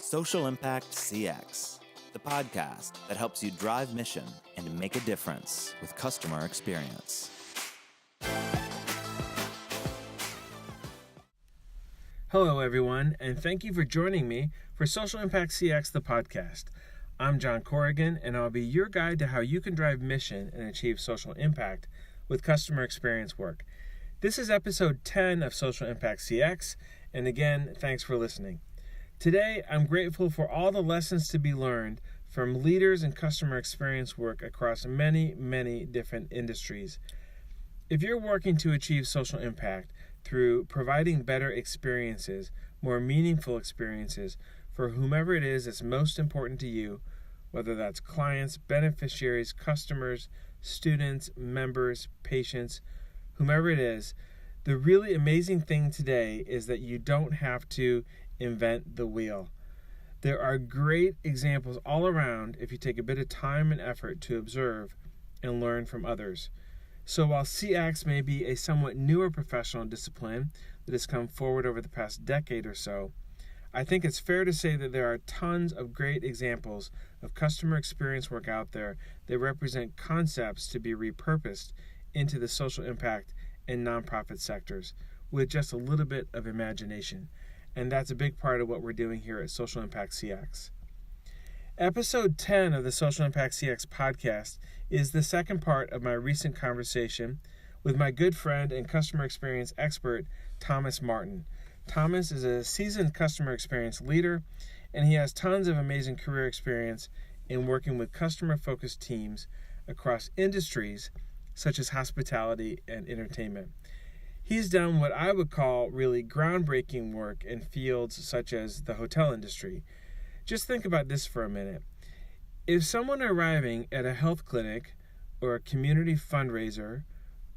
Social Impact CX, the podcast that helps you drive mission and make a difference with customer experience. Hello, everyone, and thank you for joining me for Social Impact CX, the podcast. I'm John Corrigan, and I'll be your guide to how you can drive mission and achieve social impact with customer experience work. This is episode 10 of Social Impact CX, and again, thanks for listening. Today, I'm grateful for all the lessons to be learned from leaders in customer experience work across many, many different industries. If you're working to achieve social impact through providing better experiences, more meaningful experiences for whomever it is that's most important to you, whether that's clients, beneficiaries, customers, students, members, patients, whomever it is, the really amazing thing today is that you don't have to invent the wheel. There are great examples all around if you take a bit of time and effort to observe and learn from others. So while CX may be a somewhat newer professional discipline that has come forward over the past decade or so, I think it's fair to say that there are tons of great examples of customer experience work out there that represent concepts to be repurposed into the social impact and nonprofit sectors with just a little bit of imagination. And that's a big part of what we're doing here at Social Impact CX. Episode 10 of the Social Impact CX podcast is the second part of my recent conversation with my good friend and customer experience expert, Thomas Martin. Thomas is a seasoned customer experience leader, and he has tons of amazing career experience in working with customer-focused teams across industries such as hospitality and entertainment. He's done what I would call really groundbreaking work in fields such as the hotel industry. Just think about this for a minute. If someone arriving at a health clinic or a community fundraiser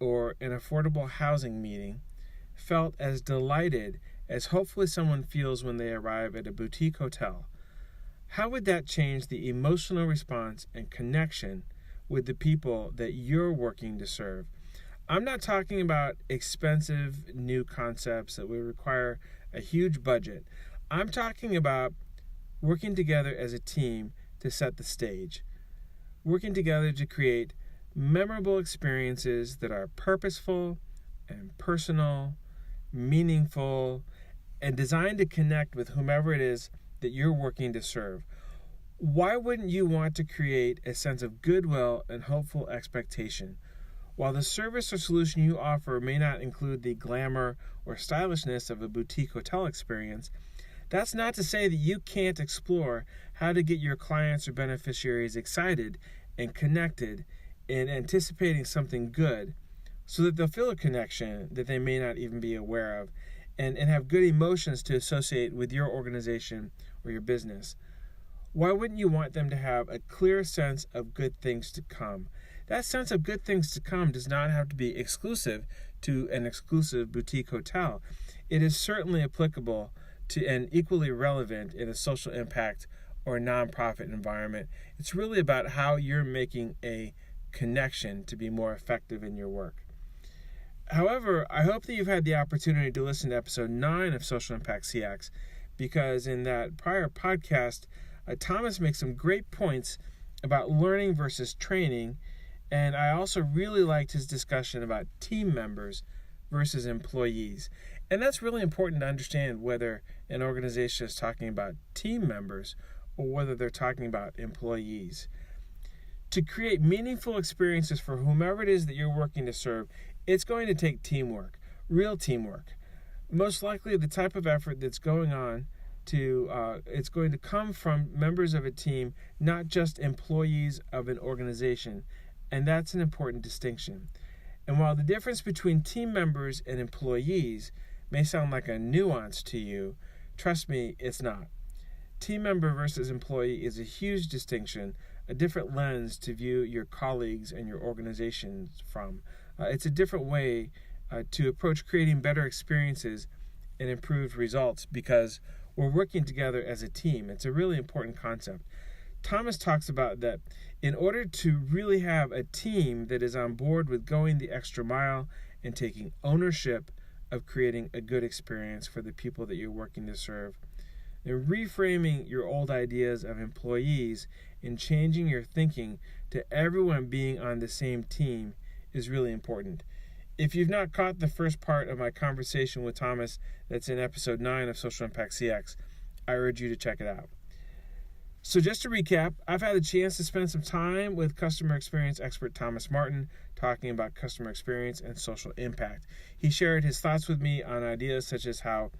or an affordable housing meeting felt as delighted as hopefully someone feels when they arrive at a boutique hotel, how would that change the emotional response and connection with the people that you're working to serve? I'm not talking about expensive new concepts that would require a huge budget. I'm talking about working together as a team to set the stage, working together to create memorable experiences that are purposeful and personal, meaningful, and designed to connect with whomever it is that you're working to serve. Why wouldn't you want to create a sense of goodwill and hopeful expectation? While the service or solution you offer may not include the glamour or stylishness of a boutique hotel experience, that's not to say that you can't explore how to get your clients or beneficiaries excited and connected in anticipating something good so that they'll feel a connection that they may not even be aware of and have good emotions to associate with your organization or your business. Why wouldn't you want them to have a clear sense of good things to come? That sense of good things to come does not have to be exclusive to an exclusive boutique hotel. It is certainly applicable to and equally relevant in a social impact or nonprofit environment. It's really about how you're making a connection to be more effective in your work. However, I hope that you've had the opportunity to listen to episode 9 of Social Impact CX, because in that prior podcast, Thomas makes some great points about learning versus training, and I also really liked his discussion about team members versus employees. And that's really important to understand whether an organization is talking about team members or whether they're talking about employees. To create meaningful experiences for whomever it is that you're working to serve, it's going to take teamwork, real teamwork. Most likely the type of effort that's going on it's going to come from members of a team, not just employees of an organization. And that's an important distinction. And while the difference between team members and employees may sound like a nuance to you, trust me, it's not. Team member versus employee is a huge distinction, a different lens to view your colleagues and your organizations from. It's a different way to approach creating better experiences and improved results because we're working together as a team. It's a really important concept. Thomas talks about that in order to really have a team that is on board with going the extra mile and taking ownership of creating a good experience for the people that you're working to serve, And reframing your old ideas of employees and changing your thinking to everyone being on the same team is really important. If you've not caught the first part of my conversation with Thomas that's in episode 9 of Social Impact CX, I urge you to check it out. So just to recap, I've had the chance to spend some time with customer experience expert Thomas Martin talking about customer experience and social impact. He shared his thoughts with me on ideas such as how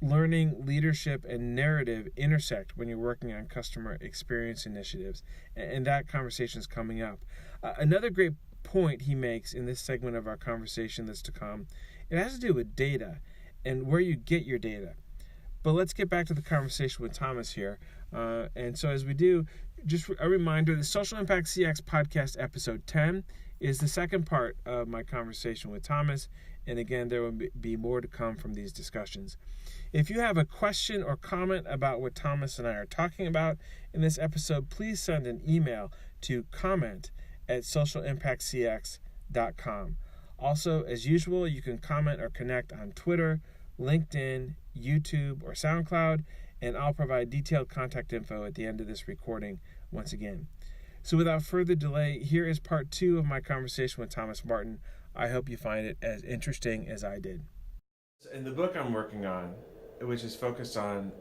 learning, leadership, and narrative intersect when you're working on customer experience initiatives, and that conversation is coming up. Another great point he makes in this segment of our conversation that's to come, it has to do with data and where you get your data. But let's get back to the conversation with Thomas here. And so as we do, just a reminder, the Social Impact CX podcast episode 10 is the second part of my conversation with Thomas. And again, there will be more to come from these discussions. If you have a question or comment about what Thomas and I are talking about in this episode, please send an email to comment@socialimpactcx.com. Also, as usual, you can comment or connect on Twitter, LinkedIn, YouTube, or SoundCloud, and I'll provide detailed contact info at the end of this recording once again. So without further delay, here is part 2 of my conversation with Thomas Martin. I hope you find it as interesting as I did. In the book I'm working on, which is focused on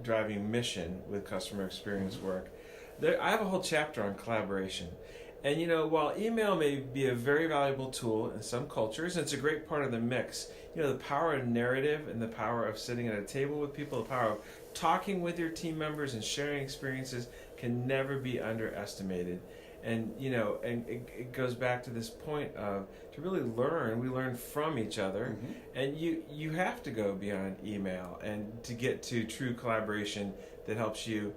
driving mission with customer experience work, I have a whole chapter on collaboration. And while email may be a very valuable tool in some cultures, and it's a great part of the mix, the power of narrative and the power of sitting at a table with people, the power of talking with your team members and sharing experiences can never be underestimated. And it goes back to this point of to really learn. We learn from each other, and you have to go beyond email and to get to true collaboration that helps you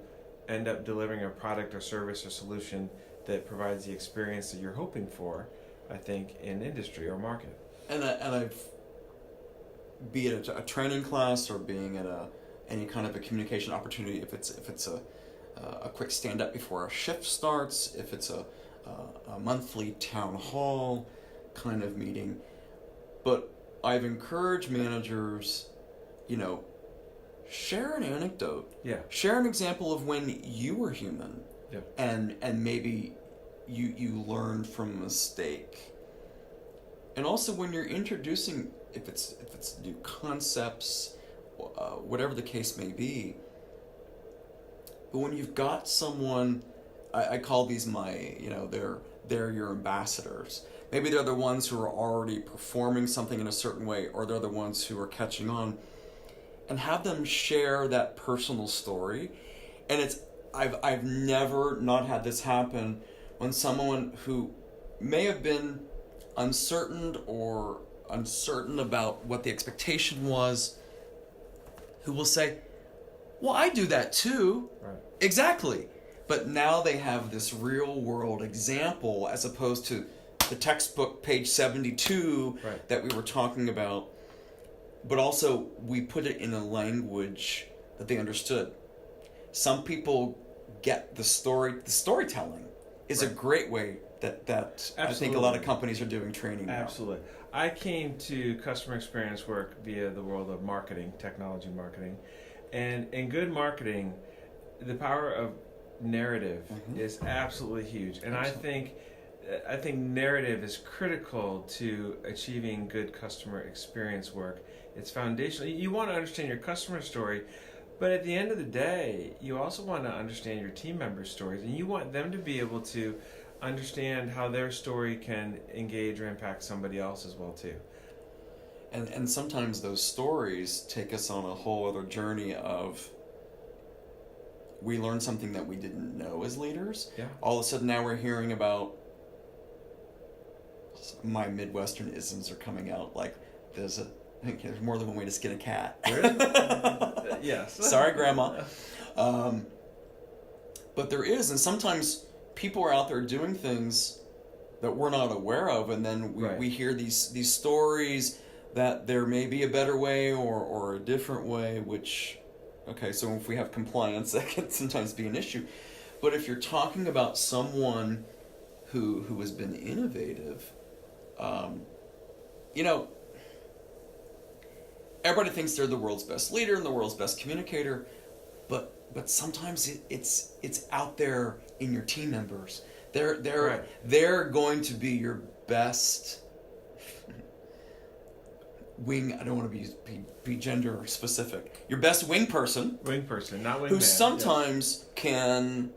end up delivering a product or service or solution that provides the experience that you're hoping for, I think, in industry or market. And I've, be it a training class or being at any kind of a communication opportunity, if it's a quick stand up before a shift starts, if it's a monthly town hall kind of meeting, but I've encouraged managers, share an anecdote, share an example of when you were human. Yeah. And maybe you learned from a mistake. And also when you're introducing, if it's new concepts, whatever the case may be, but when you've got someone, I call these they're your ambassadors. Maybe they're the ones who are already performing something in a certain way, or they're the ones who are catching on, and have them share that personal story. And I've never not had this happen when someone who may have been uncertain about what the expectation was, who will say, well, I do that too. Right. Exactly. But now they have this real world example as opposed to the textbook page 72 that we were talking about. But also we put it in a language that they understood. Some people get the storytelling is a great way that I think a lot of companies are doing training now. Absolutely. I came to customer experience work via the world of marketing, technology marketing. And in good marketing, the power of narrative is absolutely huge. And I think narrative is critical to achieving good customer experience work. It's foundational. You want to understand your customer story, but at the end of the day, you also want to understand your team members' stories, and you want them to be able to understand how their story can engage or impact somebody else as well too. And sometimes those stories take us on a whole other journey of we learned something that we didn't know as leaders. Yeah. All of a sudden now we're hearing about, my Midwestern isms are coming out, like there's more than one way to skin a cat. Yes. Sorry, Grandma. But there is, and sometimes people are out there doing things that we're not aware of, and then we hear these stories that there may be a better way or a different way, which, okay, so if we have compliance, that can sometimes be an issue. But if you're talking about someone who has been innovative, everybody thinks they're the world's best leader and the world's best communicator, but sometimes it's out there in your team members. They're Right. they're going to be your best wing. I don't want to be gender specific. Your best wing person, Wing person, not wing who man. sometimes can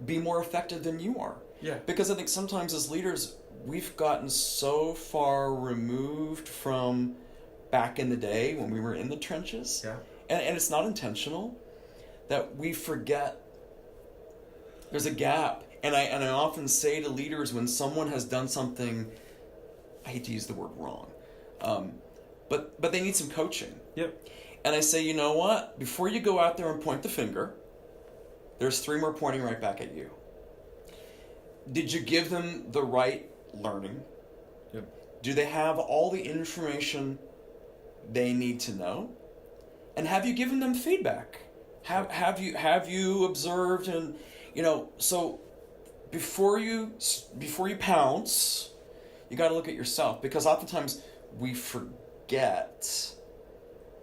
be more effective than you are. Yeah. Because I think sometimes as leaders, we've gotten so far removed from back in the day when we were in the trenches, Yeah. and it's not intentional, that we forget there's a gap. And I often say to leaders when someone has done something, I hate to use the word wrong, but they need some coaching. Yep. And I say, you know what? Before you go out there and point the finger, there's 3 more pointing right back at you. Did you give them the right learning? Yep. Do they have all the information they need to know? And have you given them feedback? Have you observed? And so before you pounce, you got to look at yourself, because oftentimes we forget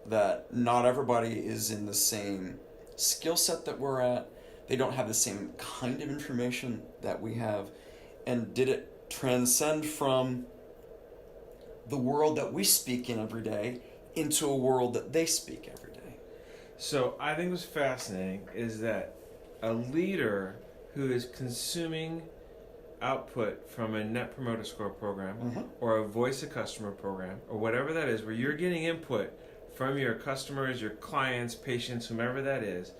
that not everybody is in the same skill set that we're at. They don't have the same kind of information that we have. And did it transcend from the world that we speak in every day into a world that they speak every day? So I think what's fascinating is that a leader who is consuming output from a Net Promoter Score program or a Voice of Customer program or whatever that is, where you're getting input from your customers, your clients, patients, whomever that is,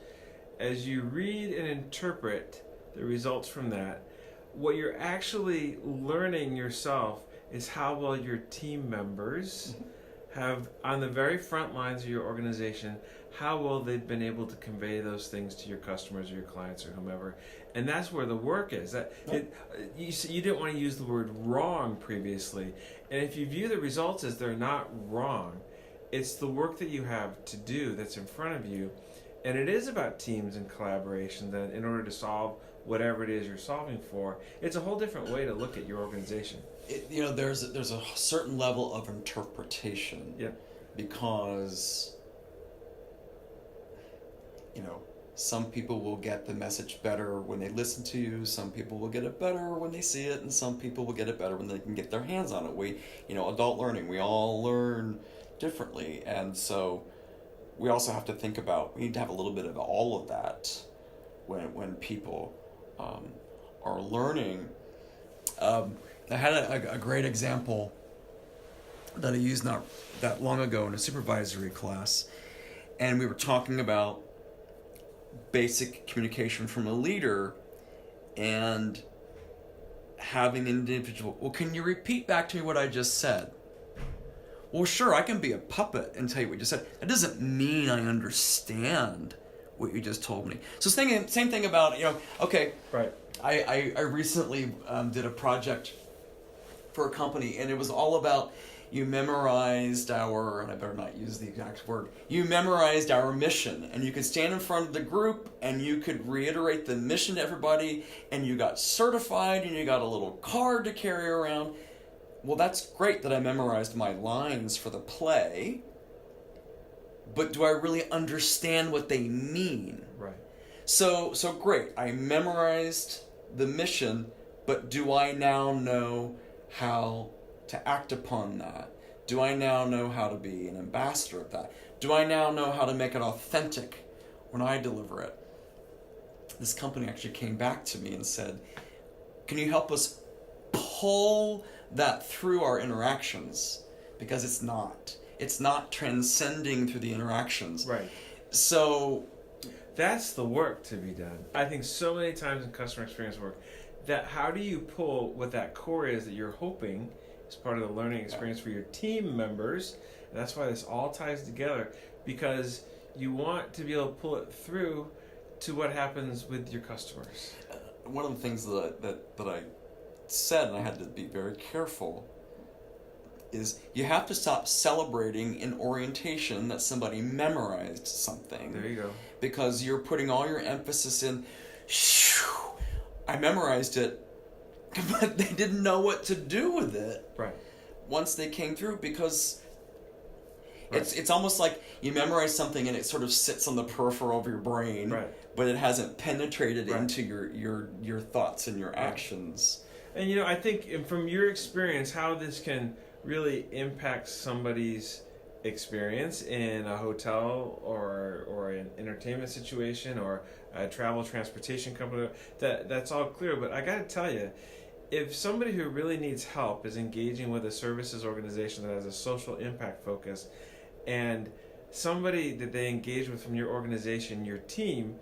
as you read and interpret the results from that, what you're actually learning yourself is how well your team members have, on the very front lines of your organization, how well they've been able to convey those things to your customers or your clients or whomever. And that's where the work is. You didn't want to use the word wrong previously. And if you view the results as they're not wrong, it's the work that you have to do that's in front of you. And it is about teams and collaboration that in order to solve whatever it is you're solving for, it's a whole different way to look at your organization. There's a certain level of interpretation. Yep. Because some people will get the message better when they listen to you, some people will get it better when they see it, and some people will get it better when they can get their hands on it. Adult learning, we all learn differently, and so we also have to think about, we need to have a little bit of all of that when people are learning. I had a great example that I used not that long ago in a supervisory class, and we were talking about basic communication from a leader and having an individual, well, can you repeat back to me what I just said? Well, sure, I can be a puppet and tell you what you just said. That doesn't mean I understand what you just told me. So same thing about, okay, Right. I recently did a project for a company, and it was all about, you memorized and I better not use the exact word, you memorized our mission, and you could stand in front of the group and you could reiterate the mission to everybody, and you got certified and you got a little card to carry around. Well, that's great that I memorized my lines for the play, but do I really understand what they mean? Right. So great, I memorized the mission, but do I now know how to act upon that? Do I now know how to be an ambassador of that? Do I now know how to make it authentic when I deliver it? This company actually came back to me and said, can you help us pull that through our interactions? Because it's not transcending through the interactions. Right. So That's the work to be done. I think so many times in customer experience work, that how do you pull what that core is that you're hoping is part of the learning experience for your team members. And that's why this all ties together, because you want to be able to pull it through to what happens with your customers. One of the things that I said, and I had to be very careful, is you have to stop celebrating in orientation that somebody memorized something. There you go. Because you're putting all your emphasis in, I memorized it, but they didn't know what to do with it. Right. Once they came through, because Right. It's almost like you memorize something and it sort of sits on the peripheral of your brain, Right. but it hasn't penetrated Right. into your thoughts and your actions. And I think from your experience, how this can really impact somebody's experience in a hotel or an entertainment situation or a travel transportation company, that's all clear. But I got to tell you, if somebody who really needs help is engaging with a services organization that has a social impact focus, and somebody that they engage with from your organization, your team,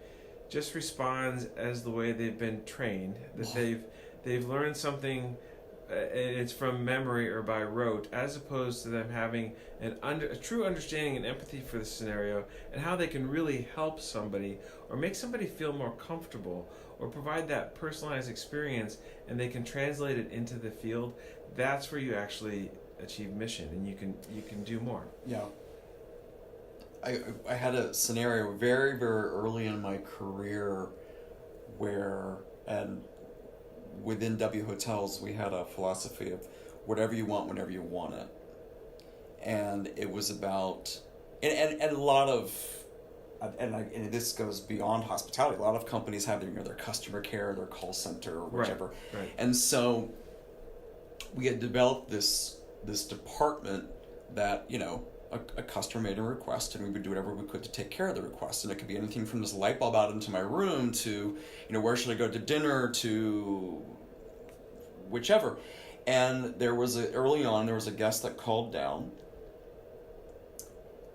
just responds as the way they've been trained, that they've learned something, and it's from memory or by rote, as opposed to them having a true understanding and empathy for the scenario and how they can really help somebody or make somebody feel more comfortable or provide that personalized experience, and they can translate it into the field. That's where you actually achieve mission, and you can do more. Yeah. I had a scenario very, very early in my career where, and within W Hotels, we had a philosophy of whatever you want, whenever you want it. And it was about, and a lot of, and this goes beyond hospitality, a lot of companies have their customer care, their call center, or whichever. Right. And so we had developed this department that, a customer made a request, and we would do whatever we could to take care of the request. And it could be anything from this light bulb out into my room to, where should I go to dinner, to whichever. And early on, there was a guest that called down,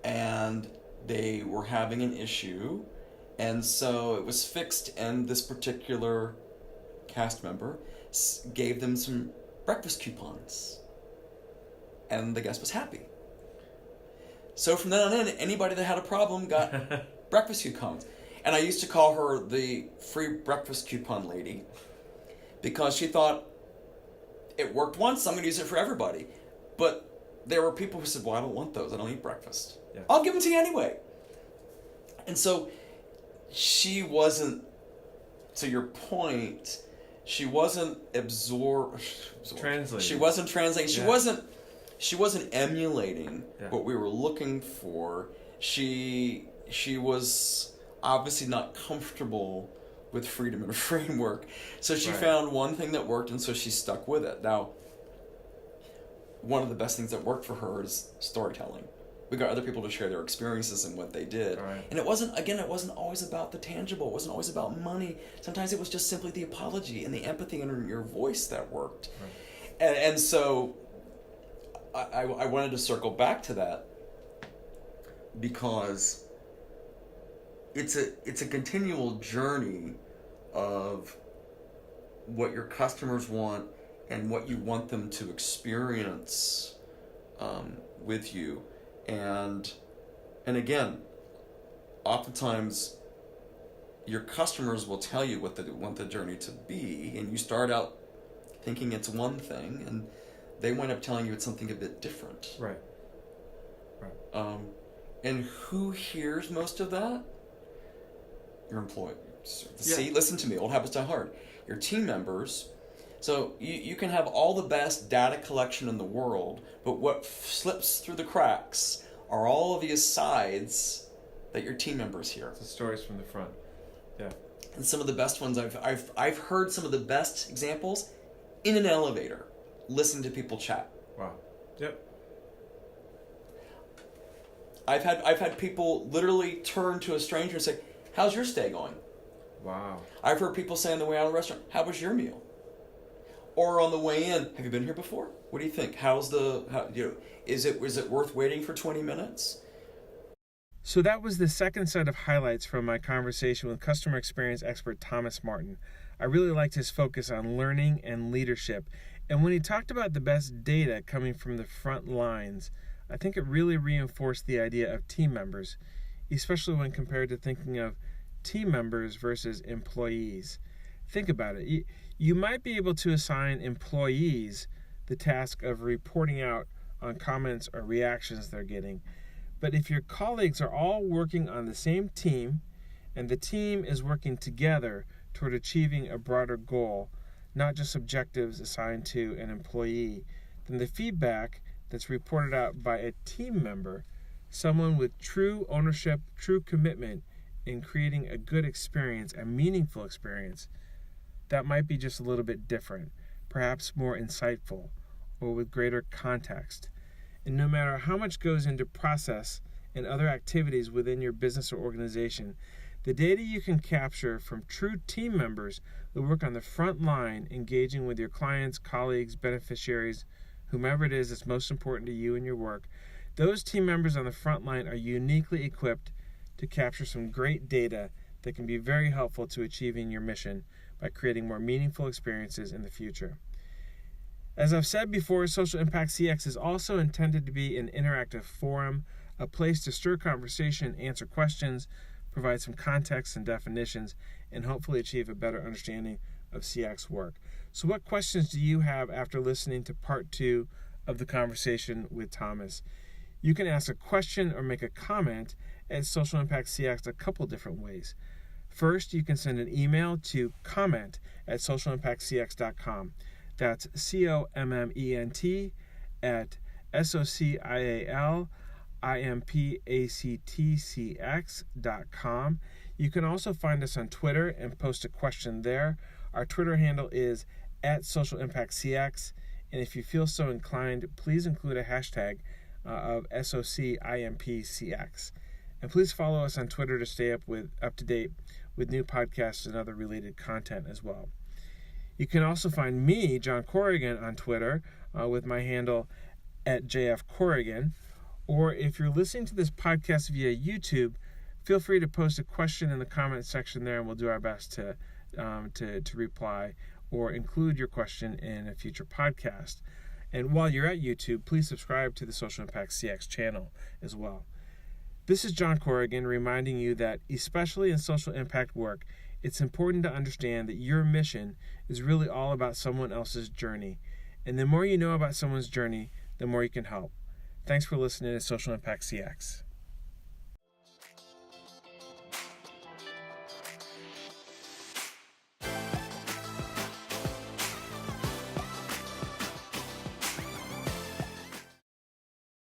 and they were having an issue, and so it was fixed, and this particular cast member gave them some breakfast coupons, and the guest was happy. So from then on in, anybody that had a problem got breakfast coupons. And I used to call her the free breakfast coupon lady, because she thought, it worked once, I'm going to use it for everybody. But there were people who said, well, I don't want those, I don't eat breakfast. Yeah. I'll give them to you anyway. And so she wasn't, to your point, she wasn't Translating. She wasn't translating. Yeah. She wasn't emulating Yeah. what we were looking for. She was obviously not comfortable with freedom and framework. So she Right. found one thing that worked, and so she stuck with it. Now, one of the best things that worked for her is storytelling. We got other people to share their experiences and what they did. Right. And it wasn't always about the tangible. It wasn't always about money. Sometimes it was just simply the apology and the empathy in your voice that worked. Right. And so I wanted to circle back to that, because it's a continual journey of what your customers want and what you want them to experience with you. And again, oftentimes your customers will tell you what they want the journey to be, and you start out thinking it's one thing, and they wind up telling you it's something a bit different. Right. And who hears most of that? Your employees. See, Yeah. listen to me, old habits die hard. Your team members. So you can have all the best data collection in the world, but what slips through the cracks are all of the asides that your team members hear. The stories from the front. Yeah. And some of the best ones I've heard some of the best examples in an elevator, listening to people chat. Wow. Yep. I've had people literally turn to a stranger and say, "How's your stay going?" Wow. I've heard people say on the way out of the restaurant, "How was your meal?" Or on the way in, "Have you been here before? What do you think? Is it worth waiting for 20 minutes?" So that was the second set of highlights from my conversation with customer experience expert Thomas Martin. I really liked his focus on learning and leadership. And when he talked about the best data coming from the front lines, I think it really reinforced the idea of team members, especially when compared to thinking of team members versus employees. Think about it. You might be able to assign employees the task of reporting out on comments or reactions they're getting. But if your colleagues are all working on the same team, and the team is working together toward achieving a broader goal, not just objectives assigned to an employee, then the feedback that's reported out by a team member someone with true ownership, true commitment in creating a good experience, a meaningful experience, that might be just a little bit different, perhaps more insightful, or with greater context. And no matter how much goes into process and other activities within your business or organization, the data you can capture from true team members who work on the front line, engaging with your clients, colleagues, beneficiaries, whomever it is that's most important to you and your work, those team members on the front line are uniquely equipped to capture some great data that can be very helpful to achieving your mission by creating more meaningful experiences in the future. As I've said before, Social Impact CX is also intended to be an interactive forum, a place to stir conversation, answer questions, provide some context and definitions, and hopefully achieve a better understanding of CX work. So what questions do you have after listening to part 2 of the conversation with Thomas? You can ask a question or make a comment at Social Impact CX a couple different ways. First, you can send an email to comment@socialimpactcx.com. That's comment@socialimpactcx.com. You can also find us on Twitter and post a question there. Our Twitter handle is @SocialImpactCX, and if you feel so inclined, please include a hashtag of SociImpCX. And please follow us on Twitter to stay up to date with new podcasts and other related content as well. You can also find me, John Corrigan, on Twitter with my handle @JFCorrigan. Or if you're listening to this podcast via YouTube, feel free to post a question in the comment section there, and we'll do our best to reply or include your question in a future podcast. And while you're at YouTube, please subscribe to the Social Impact CX channel as well. This is John Corrigan reminding you that, especially in social impact work, it's important to understand that your mission is really all about someone else's journey. And the more you know about someone's journey, the more you can help. Thanks for listening to Social Impact CX.